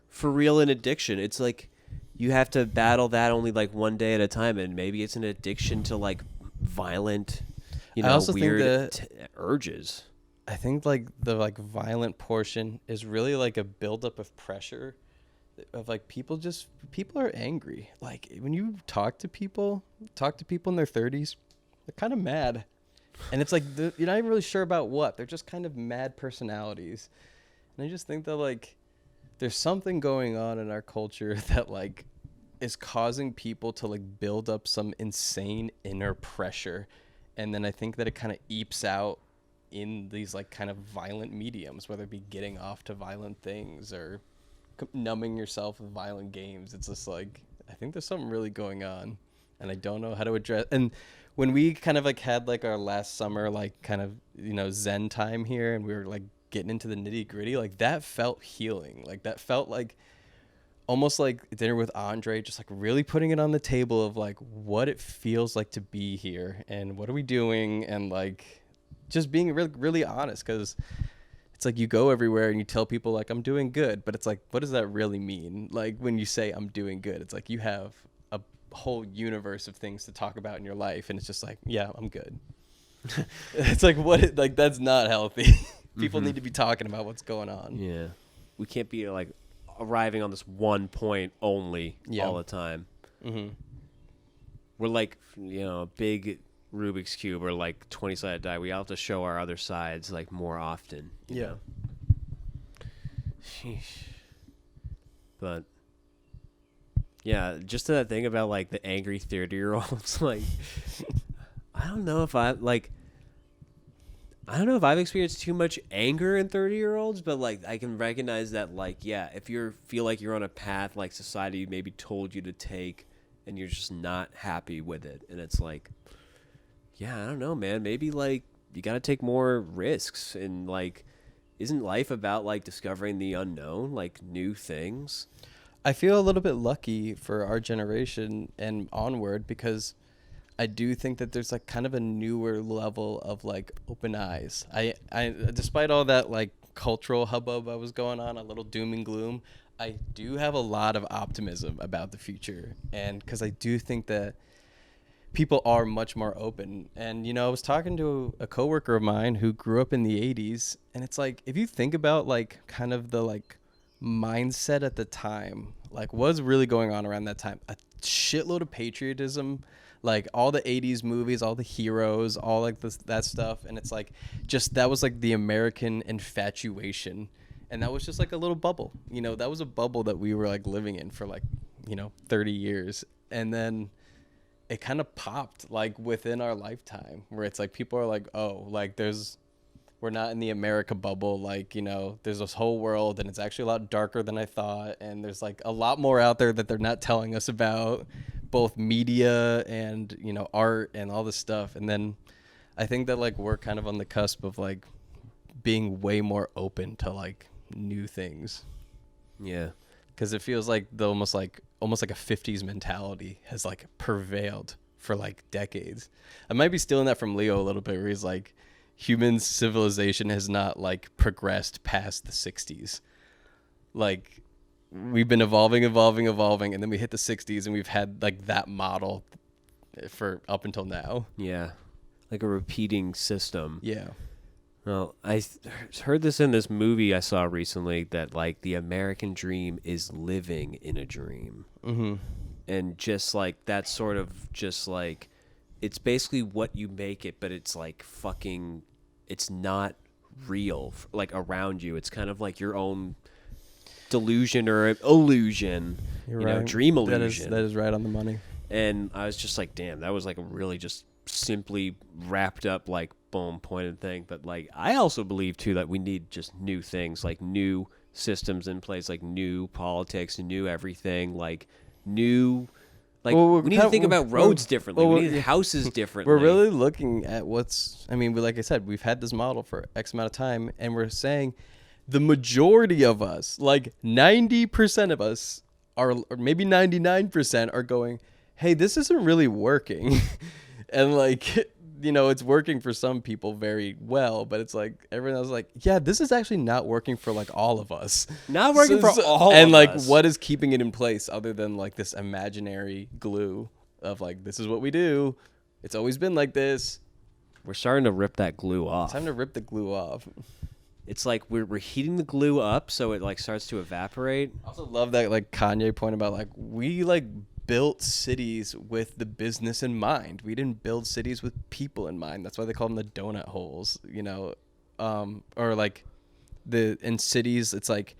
for real an addiction. It's like you have to battle that only like one day at a time, and maybe it's an addiction to like violent, I also weird think urges. I think like the like violent portion is really like a buildup of pressure of like people are angry. Like when you talk to people in their 30s, they're kind of mad. And it's like you're not even really sure about what. They're just kind of mad personalities. And I just think that like there's something going on in our culture that like is causing people to like build up some insane inner pressure. And then I think that it kind of eeps out in these like kind of violent mediums, whether it be getting off to violent things or numbing yourself with violent games. It's just like I think there's something really going on, and I don't know how to address. And when we kind of like had like our last summer like kind of zen time here, and we were like getting into the nitty gritty, like that felt healing. Like that felt like almost like dinner with Andre, just like really putting it on the table of like what it feels like to be here and what are we doing, and like just being really, really honest, because it's like you go everywhere and you tell people like I'm doing good, but it's like what does that really mean? Like when you say I'm doing good, it's like you have a whole universe of things to talk about in your life, and it's just like, yeah, I'm good. It's like like that's not healthy. People need to be talking about what's going on. Yeah, we can't be like arriving on this one point only all the time. We're like a big Rubik's Cube or like 20-sided die. We all have to show our other sides like more often. You know? Sheesh. But yeah, just to that thing about like the angry 30-year-olds, like I don't know if I've experienced too much anger in 30-year-olds, but like I can recognize that like, yeah, if you feel like you're on a path like society maybe told you to take and you're just not happy with it, and it's like, yeah, I don't know, man, maybe like you got to take more risks, and like isn't life about like discovering the unknown, like new things? I feel a little bit lucky for our generation and onward, because I do think that there's like kind of a newer level of like open eyes. I despite all that like cultural hubbub I was going on, a little doom and gloom, I do have a lot of optimism about the future, and because I do think that people are much more open. And I was talking to a coworker of mine who grew up in the 80s, and it's like if you think about like kind of the like mindset at the time, like what's really going on around that time, a shitload of patriotism, like all the 80s movies, all the heroes, all like that stuff. And it's like just that was like the American infatuation, and that was just like a little bubble, that was a bubble that we were like living in for like 30 years. And then it kind of popped like within our lifetime, where it's like people are like, oh, like we're not in the America bubble, like there's this whole world, and it's actually a lot darker than I thought, and there's like a lot more out there that they're not telling us about, both media and art and all this stuff. And then I think that like we're kind of on the cusp of like being way more open to like new things. Yeah. Because it feels like the almost like a 50s mentality has like prevailed for like decades. I might be stealing that from Leo a little bit, where he's like, human civilization has not like progressed past the 60s. Like, we've been evolving, and then we hit the 60s, and we've had like that model for up until now. Yeah. Like a repeating system. Yeah. Well, I heard this in this movie I saw recently, that like the American dream is living in a dream. Mm-hmm. And just like that sort of just like, it's basically what you make it, but it's like fucking, it's not real like around you. It's kind of like your own delusion or illusion, You're you know, right. dream illusion. That is right on the money. And I was just like, damn, that was like a really just simply wrapped up, like, boom, pointed thing. But like, I also believe too that we need just new things, like new systems in place, like new politics, new everything, like new, like, Well, we need to think about roads differently. We need houses differently. We're really looking at like I said, we've had this model for X amount of time, and we're saying the majority of us, like 90% of us are, or maybe 99% are going, hey, this isn't really working. And like, you know, it's working for some people very well, but it's like everyone else is like, yeah, this is actually not working for like all of us. Not working for all and of like, us. what is keeping it in place other than like this imaginary glue of like, this is what we do. It's always been like this. We're starting to rip that glue off. It's time to rip the glue off. It's like we're heating the glue up so it like starts to evaporate. I also love that like Kanye point about like, we like built cities with the business in mind. We didn't build cities with people in mind. That's why they call them the donut holes, you know. Or like in cities, it's like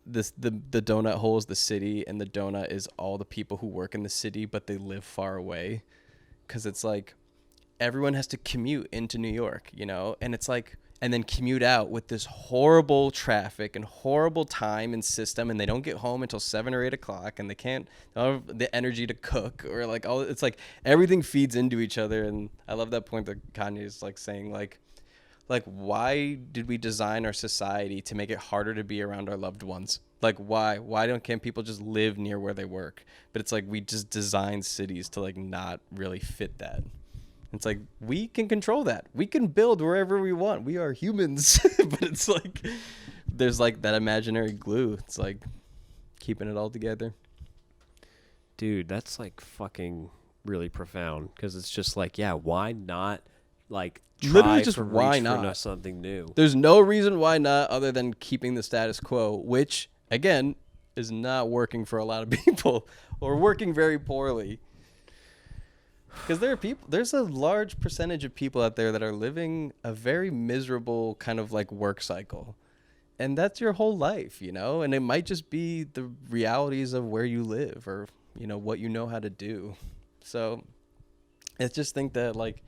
the donut hole is the city, and the donut is all the people who work in the city but they live far away, because it's like everyone has to commute into New York, you know, and it's like, and then commute out with this horrible traffic and horrible time and system, and they don't get home until 7 or 8 o'clock, and they don't have the energy to cook, or like all, it's like everything feeds into each other. And I love that point that Kanye is like saying like why did we design our society to make it harder to be around our loved ones? Like why can't people just live near where they work? But it's like we just design cities to like not really fit that. It's like, we can control that. We can build wherever we want. We are humans. But it's like, there's like that imaginary glue. It's like keeping it all together. Dude, that's like fucking really profound, because it's just like, yeah, why not like try Literally just for why reach not? for something new? There's no reason why not, other than keeping the status quo, which again is not working for a lot of people, or working very poorly. Because there's a large percentage of people out there that are living a very miserable kind of like work cycle. And that's your whole life, you know? And it might just be the realities of where you live, or, you know, what you know how to do. So I just think that, like,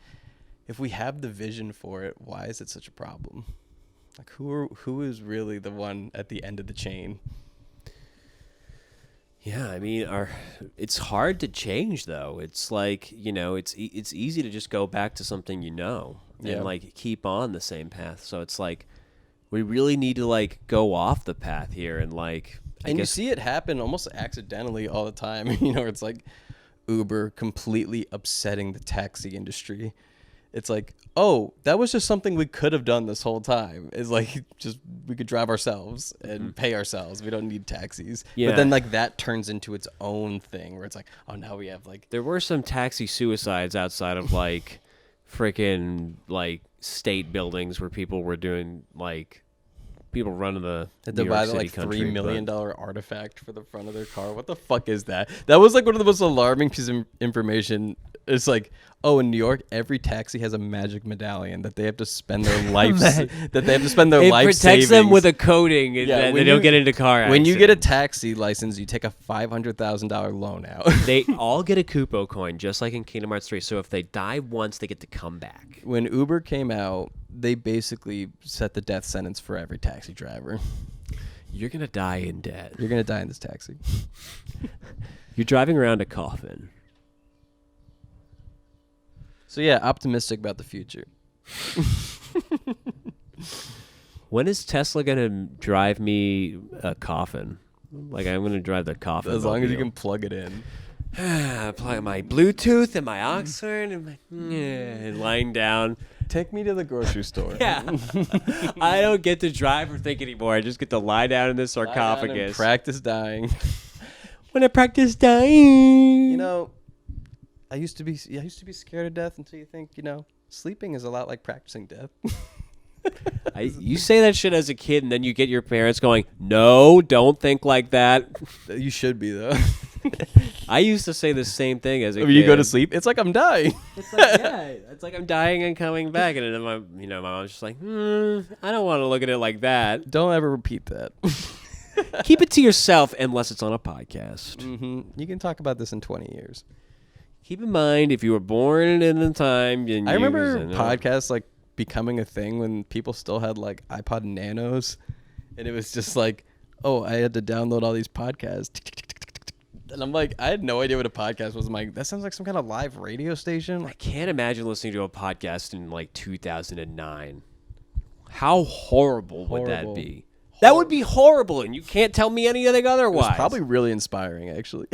if we have the vision for it, why is it such a problem? Like, who is really the one at the end of the chain? Yeah, I mean, it's hard to change, though. It's like, you know, it's easy to just go back to something you know, and like keep on the same path. So it's like, we really need to like go off the path here, and like, I guess you see it happen almost accidentally all the time. You know, it's like Uber completely upsetting the taxi industry. It's like, oh, that was just something we could have done this whole time. It's like, just, we could drive ourselves and pay ourselves. We don't need taxis. Yeah. But then like that turns into its own thing, where it's like, oh, now we have like, there were some taxi suicides outside of like freaking like state buildings where people were doing like, people running the New York buy City like country, $3 million artifact for the front of their car. What the fuck is that? That was like one of the most alarming pieces of information. It's like, oh, in New York, every taxi has a magic medallion that they have to spend their life It life protects savings. them with a coating that they don't get into car accidents. When you get a taxi license, you take a $500,000 loan out. They all get a Kupo coin, just like in Kingdom Hearts 3. So if they die once, they get to come back. When Uber came out, they basically set the death sentence for every taxi driver. You're going to die in debt. You're going to die in this taxi. You're driving around a coffin. So yeah, optimistic about the future. When is Tesla gonna drive me a coffin? Like I'm gonna drive the coffin. As long as you can plug it in. Plug my Bluetooth and my Oxford and and lying down. Take me to the grocery store. Yeah. I don't get to drive or think anymore. I just get to lie down in this Lie down and sarcophagus. practice dying. When I practice dying. You know, I used to be scared of death until you think, sleeping is a lot like practicing death. You say that shit as a kid, and then you get your parents going, "No, don't think like that." You should be though. I used to say the same thing as a kid. When you go to sleep, it's like I'm dying. It's like, it's like I'm dying and coming back, and then my mom's just like, I don't want to look at it like that. Don't ever repeat that. Keep it to yourself unless it's on a podcast. Mm-hmm. You can talk about this in 20 years. Keep in mind, if you were born in the time, I remember podcasts like becoming a thing when people still had like iPod Nanos, and it was just like, oh, I had to download all these podcasts. And I'm like, I had no idea what a podcast was. I'm like, that sounds like some kind of live radio station. I can't imagine listening to a podcast in like 2009. How horrible would that be? That would be horrible, and you can't tell me anything otherwise. It was probably really inspiring, actually.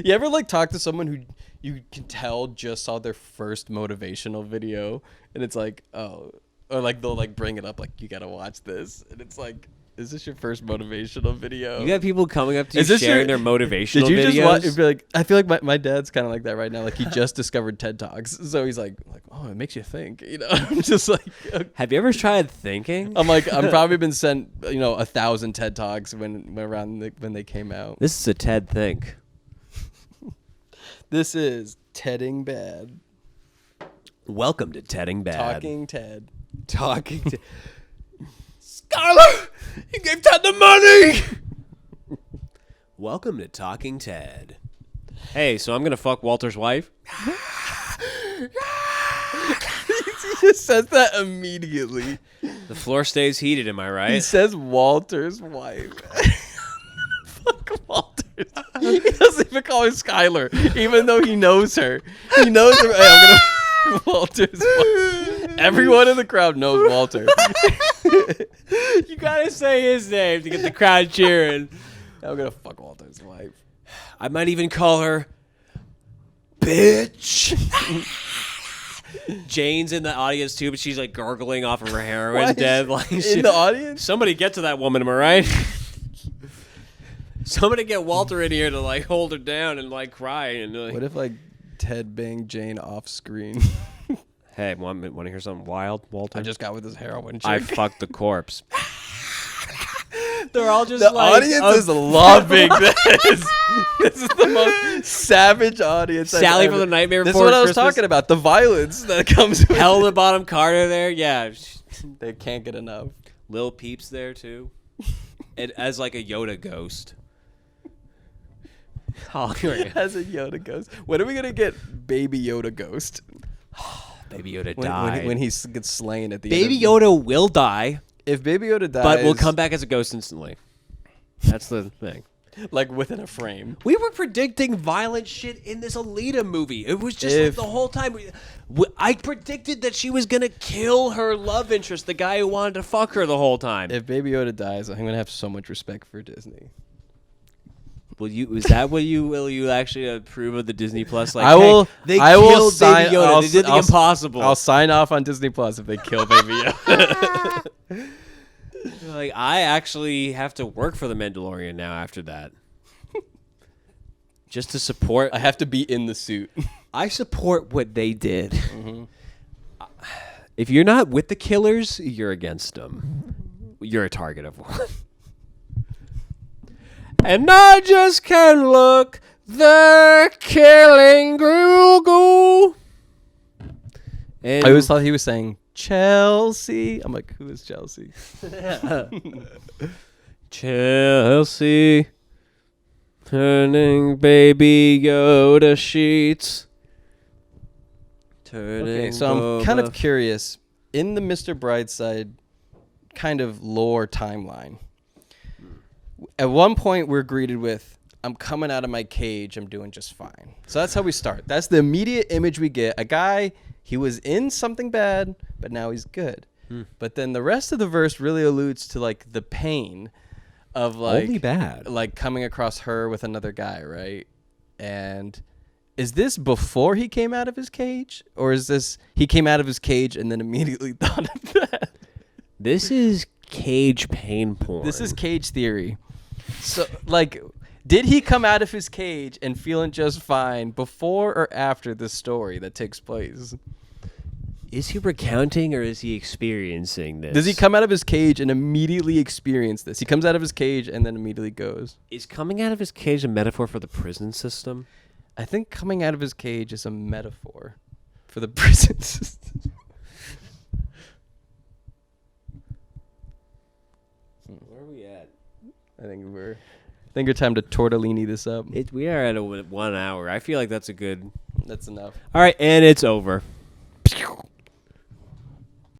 You ever like talk to someone who you can tell just saw their first motivational video, and it's like, oh, or like they'll like bring it up like, you gotta watch this, and it's like, is this your first motivational video? You got people coming up to you sharing their motivational videos? Did you just watch? I feel like my dad's kind of like that right now. Like he just discovered TED Talks, so he's like, oh, it makes you think. I'm just like, okay. Have you ever tried thinking? I'm like, I've probably been sent 1,000 TED Talks when they came out. This is a TED Think. This is Tedding Bad. Welcome to Tedding Bad. Talking Ted. Talking Ted. Skylar, you gave Ted the money. Welcome to Talking Ted. Hey, so I'm gonna fuck Walter's wife. He just says that immediately. The floor stays heated. Am I right? He says Walter's wife. Fuck Walter's. He doesn't even call her Skylar, even though he knows her. He knows her. Hey, I'm gonna Walter's wife. Everyone in the crowd knows Walter. You gotta say his name to get the crowd cheering. I'm gonna fuck Walter's wife. I might even call her bitch. Jane's in the audience too, but she's like gargling off of her heroin dead. Like in the audience? Somebody get to that woman, am I right? Somebody get Walter in here to like hold her down and like cry and like. What if like Ted banged Jane off screen? Hey, want to hear something wild, Walter? I just got with this heroin chick. I fucked the corpse. They're all just the like... audience is loving this. This is the most savage audience. Sally from the Nightmare Before Christmas. This is what I was talking about. The violence that comes with Hell in the Bottom Carter there. Yeah. They can't get enough. Lil Peep's there too. And as like a Yoda ghost. Oh, as a Yoda ghost. When are we going to get Baby Yoda Ghost? Baby Yoda died. When he gets slain at the end. Baby Yoda will die. If Baby Yoda dies... But will come back as a ghost instantly. That's the thing. Like within a frame. We were predicting violent shit in this Alita movie. It was just like the whole time. I predicted that she was going to kill her love interest, the guy who wanted to fuck her the whole time. If Baby Yoda dies, I'm going to have so much respect for Disney. Will you actually approve of the Disney Plus? Like, I will. Hey, they I killed will sign. Baby Yoda. They did the impossible. I'll sign off on Disney Plus if they kill Baby Yoda. Like, I actually have to work for the Mandalorian now after that, just to support. I have to be in the suit. I support what they did. Mm-hmm. If you're not with the killers, you're against them. You're a target of one. And I just can't look, they're killing Grogu. And I always thought he was saying Chelsea. I'm like, who is Chelsea? Chelsea, turning Baby Yoda sheets. Okay, so I'm kind of curious. In the Mr. Brightside kind of lore timeline, at one point, we're greeted with, I'm coming out of my cage, I'm doing just fine. So that's how we start. That's the immediate image we get. A guy, he was in something bad, but now he's good. But then the rest of the verse really alludes to like the pain of like Only bad. like coming across her with another guy, right? And is this before he came out of his cage, or is this he came out of his cage and then immediately thought of that? This is cage pain porn. This is cage theory. So like, did he come out of his cage and feeling just fine before or after the story that takes place? Is he recounting or is he experiencing this? Does he come out of his cage and immediately experience this? He comes out of his cage and then immediately goes. Is coming out of his cage a metaphor for the prison system? I think coming out of his cage is a metaphor for the prison system. Where are we at? I think it's time to tortellini this up. We are at 1 hour. I feel like that's a good... That's enough. All right, and it's over.